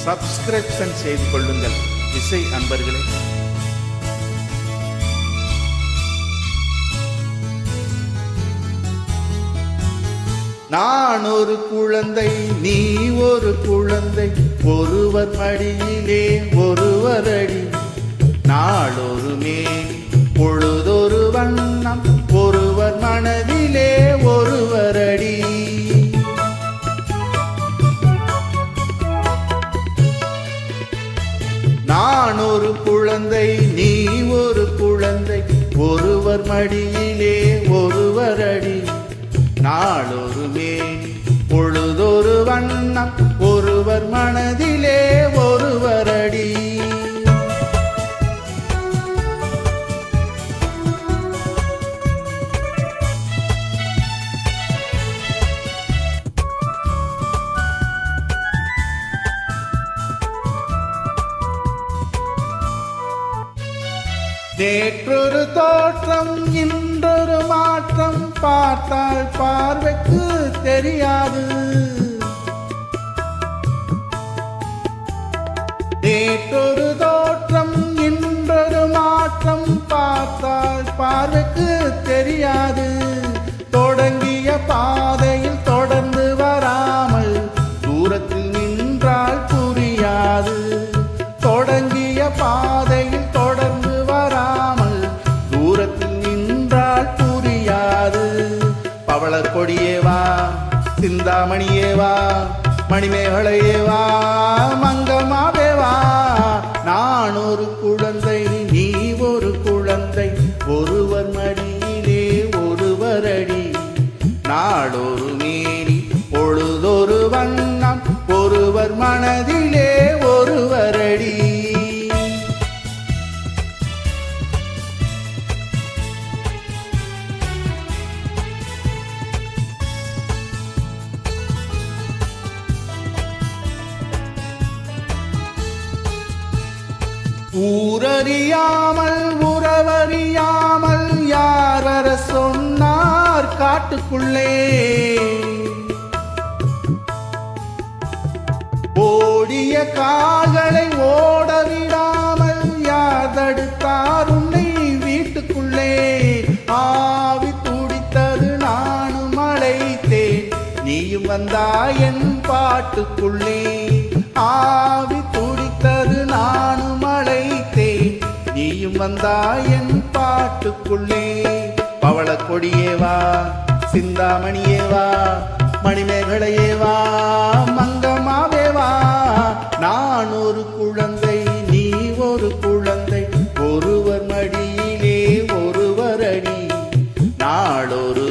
Subscription செய்து கொள்ளுங்கள் இசை அன்பர்களே. நான் ஒரு குழந்தை, நீ ஒரு குழந்தை, ஒருவர் மடியிலே ஒருவர் அடி, நாளொரு மேனி பொழுதொரு வண்ணம், ஒருவர் மனதிலே ஒருவர் அடி. நான் ஒரு குழந்தை, நீ ஒரு குழந்தை, ஒருவர் மடியிலே ஒருவர் அடி, நாளொரு மேனி பொழுதொரு வண்ணம், ஒருவர் மனதிலே ஒருவர் அடி. நேற்றொரு தோற்றம் இன்றொரு மாற்றம், பார்த்தால் பார்வைக்கு தெரியாது. நேற்றொரு தோற்றம் இன்றொரு மாற்றம், பார்த்தால் பார்வைக்கு தெரியாது. தொடங்கிய பாதையில் தொடர்ந்து வராமல் தூரத்தில் நின்றால் புரியாது. தொடங்கிய பாதையில் தொடர்ந்து வராமல் தூரத்தில் நின்றால் புரியாது. பவள கொடியேவா, சிந்தாமணியேவா, மணிமேகலையேவா, மங்கமாவேவா. நான் ஒரு குழந்தை, நீ ஒரு குழந்தை, ஒருவர் மடியிலே ஒருவர் அடி, நாளொரு மேனி பொழுதொரு வண்ணம், ஒருவர் மனதிலே ஒருவர் அடி. ஊரறியாமல் உறவறியாமல் யாரற சொன்னார் காட்டுக்குள்ளே, ஓடிய கால்களை ஓடவிடாமல் யார் தடுத்தார் உன்னை வீட்டுக்குள்ளே. ஆவி துடித்தது நானும் அழைத்தேன், நீயும் வந்தாய் என் பாட்டுக்குள்ளே. ஆவி துடித்தது நானும் அழைத்தேன், நீயும் வந்தாய் என் பாட்டுக்குள்ளே. பவள கொடியேவா, சிந்தாமணியேவா, மணிமேகலையேவா, மங்கமாவேவா. நான் ஒரு குழந்தை, நீ ஒரு குழந்தை, ஒருவர் மடியிலே ஒருவர் அடி, நாளொரு